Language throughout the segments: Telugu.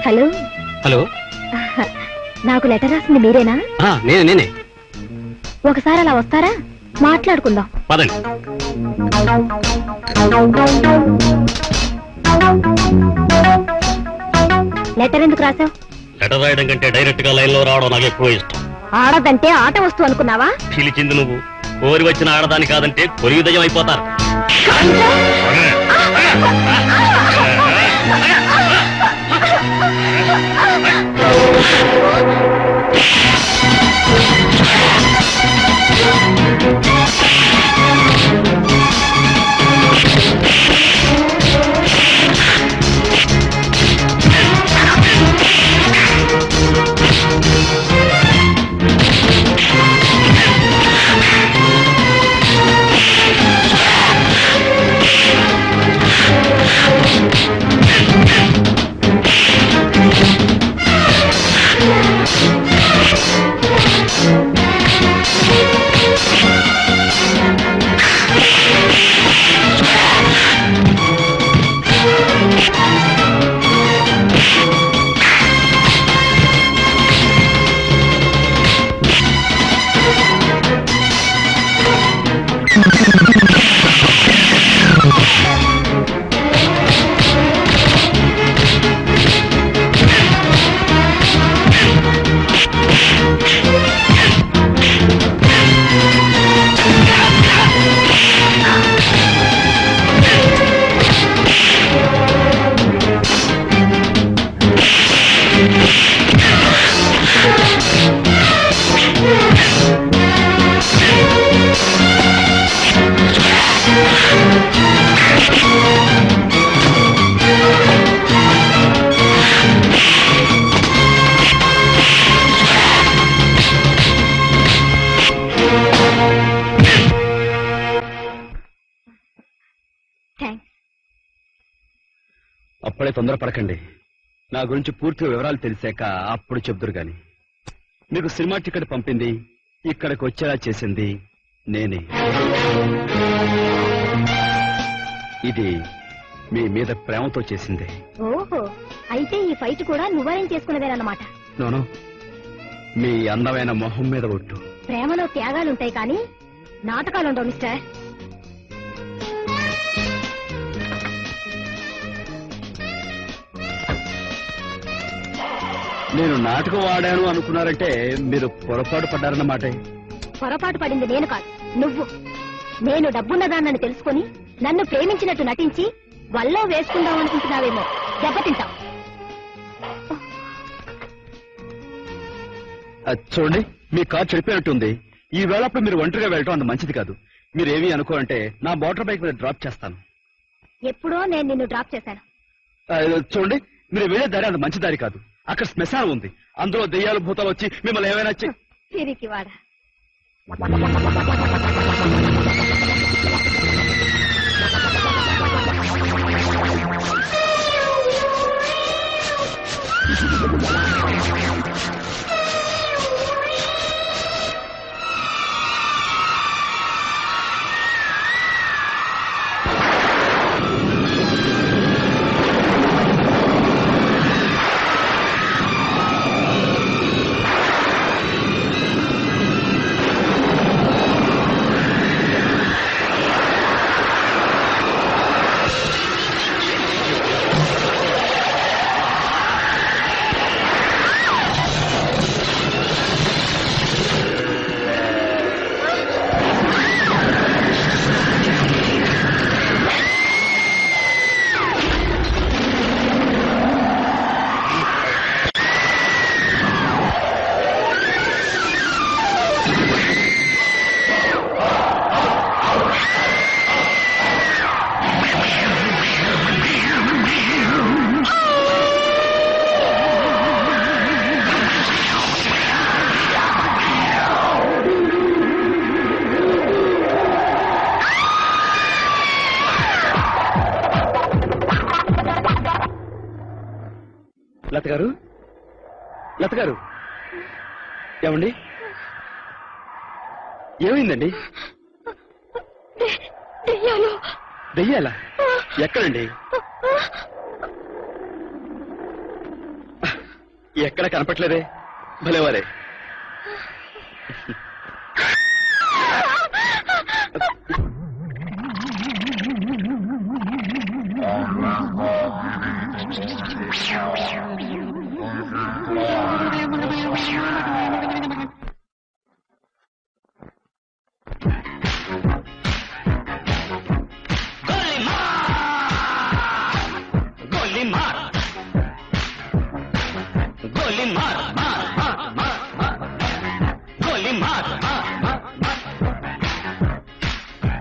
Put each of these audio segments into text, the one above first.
Hello hello. నాకు లెటర్ రాసింది మీరేనా? నేనే. ఒకసారి అలా వస్తారా? మాట్లాడుకుందాం. పదండి. లెటర్ ఎందుకు రాసావు? లెటర్ రాయడం కంటే డైరెక్ట్ గా లైన్ లో రావడం నాకు ఎక్కువ ఇష్టం. ఆడదంటే ఆట వస్తువు అనుకున్నావా? పిలిచింది నువ్వు, కోరి వచ్చిన ఆడదాని కాదంటే కొరివిదయం అయిపోతారు. అప్పుడే తొందరపడకండి. నా గురించి పూర్తిగా వివరాలు తెలిసాక అప్పుడు చెప్దురు గాని. మీకు సినిమా టికెట్ పంపింది, ఇక్కడికి వచ్చేలా చేసింది నేనే. ఇది మీ మీద ప్రేమతో చేసింది. ఓహో, అయితే ఈ ఫైట్ కూడా నువ్వేం చేసుకునేదేనన్నమాట. నోను, మీ అందమైన మొహం మీద ఒట్టు. ప్రేమలో త్యాగాలుంటాయి కానీ నాటకాలుండవు మిస్టర్. నేను నాటకం ఆడాను అనుకున్నారంటే మీరు పొరపాటు పడ్డారన్నమాట. పొరపాటు పడింది నేను కాదు, నువ్వు. నేను డబ్బున్నదాన్నని తెలుసుకుని నన్ను ప్రేమించినట్టు నటించి వల్లో వేసుకుందాం అనుకుంటున్నావేమో. దెబ్బతింటావు. చూడండి, మీ కార్ చెడిపోయినట్టుంది. ఈ వేళప్పుడు మీరు ఒంటరిగా వెళ్ళటం అంత మంచిది కాదు. మీరేమీ అనుకోరంటే నా మోటార్ బైక్ మీద డ్రాప్ చేస్తాను. ఎప్పుడో నేను నిన్ను డ్రాప్ చేశాను. చూడండి, మీరు వెళ్ళే దారి అంత మంచి దారి కాదు. అక్కడ శ్మశానం ఉంది, అందులో దెయ్యాలు భూతాలు వచ్చి మిమ్మల్ని ఏమైనా తిరిగి వాడా. లత గారు, లత గారు, ఏమండి? ఏమైందండి? దెయ్యాలా? ఎక్కడండి? ఎక్కడ కనపట్లేదే భలేవారే.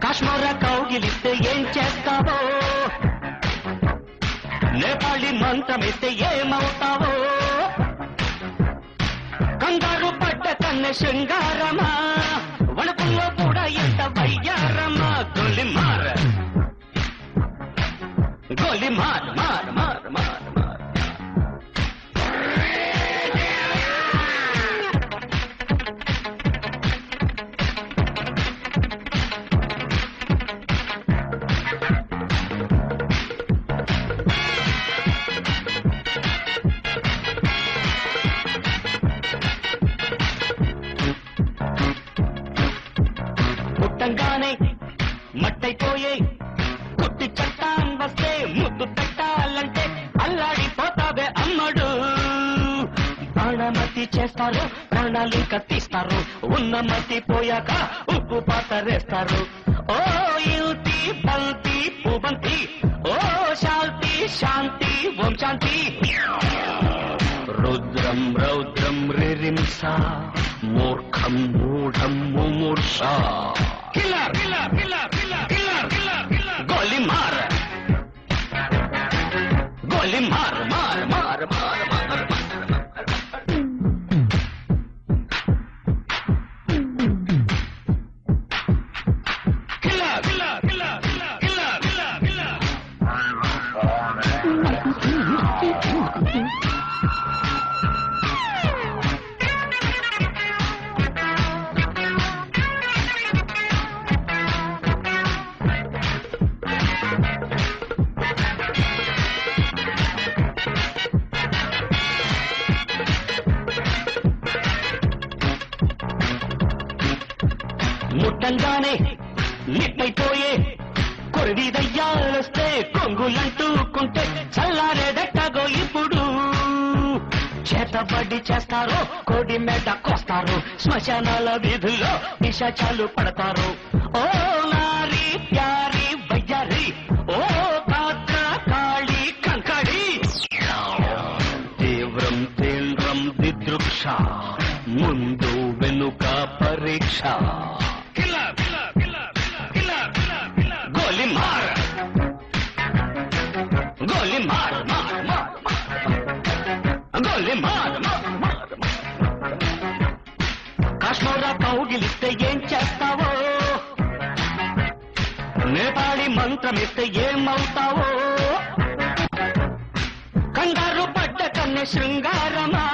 కాశ్మీర కౌగిలిస్తే ఏం చేస్తావో, నేపాళి మంత్రమిస్తే ఏమవుతావో, కంగారు పడ్డ కన్నె శృంగారమా, వణుకుల్లో కూడా ఎంత వయ్యారమ్మా. గోలి మార్ గోలి మార్ మార్ మార్ మార్ మార్. పుట్టంగానే మట్టైపోయే కుట్టి చట్టాన్ వస్తే ముద్దు పెట్టాలంటే అల్లాడిపోతావే అమ్మడు. ప్రాణమతి చేస్తారు, ప్రాణాలు కత్తిస్తారు, ఉన్న మతి పోయాక ఉప్పు పాతరేస్తారు. ఓ యుతి బంతి పుబంతి, ఓ శాంతి శాంతి ఓం శాంతి. రుద్రం రౌద్రం రిరింస, మూర్ఖం మూఢం ముమూర్ష. Killer killer killer killer killer killer killer. గోలి మార్ గోలి మార్ మార్ మార్ మార్ మార్. Killer killer killer killer killer killer killer. ముట్టంగానే నిట్టయిపోయే కొరివి దయ్యాలొస్తే కొంగులంటూకుంటే చల్లారేదెట్టగో ఇప్పుడు. చేతబడి చేస్తారో, కోడి మెడ కోస్తారు, శ్మశానాల వీధుల్లో నిశాచాలు పడతారు. ఓ నారి ప్యారి వయ్యారి, ఓ కాత్ర కాళి కంకడి. తీవ్రం తీవ్రం దిదృక్ష, ముందు వెనుక పరీక్ష. గోలి మార్ గోలి మార్ మార్ మార్ గోలి మార్ మార్ మార్. కాశ్మీర కౌగిలిస్తే ఏం చేస్తావో, నేపాళి మంత్రమిస్తే ఏమవుతావో, కంగారు పడ్డ కన్నె శృంగారమా,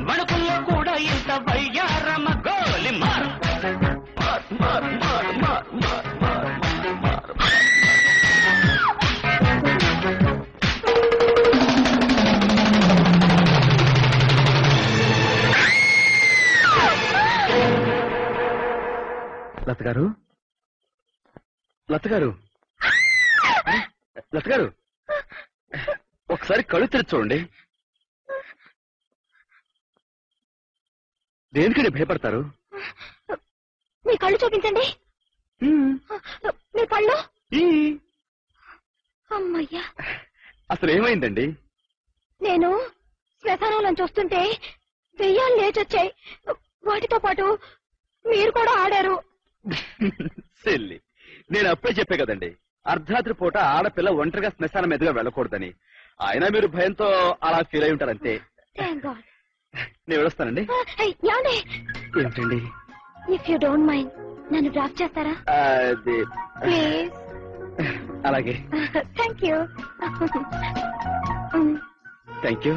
వణుకుల్లో కూడా ఇంత వయ్యారమ. గోలి మార్ మార్ మార్ మార్ మార్ మార్ మార్ మార్. లత గారు, లత గారు, లత గారు, ఒకసారి కళ్ళు తెరిచి చూడండి. దేనికని భయపడతారు? మీ కళ్ళు చూపించండి. మీ కళ్ళు. అమ్మయ్యా, అసలు ఏమైందండి? నేను శ్మశానంలో చూస్తుంటే దెయ్యాలు లేచొచ్చాయి. వాటితో పాటు మీరు కూడా ఆడారు. సెల్లి, నేను అప్పుడే చెప్పే కదండి, అర్ధరాత్రి పూట ఆడపిల్ల ఒంటరిగా శ్మశానం మీదుగా వెళ్ళకూడదని. అయినా మీరు భయంతో అలా ఫీల్ అయి ఉంటారంతే. నేను వెళ్ళొస్తానండి. ఏమిటండి? ఇఫ్ యూ డోంట్ మైండ్ నన్ను డ్రాప్ చేస్తారా? అది ప్లీజ్. అలాగే. Thank you. Thank you.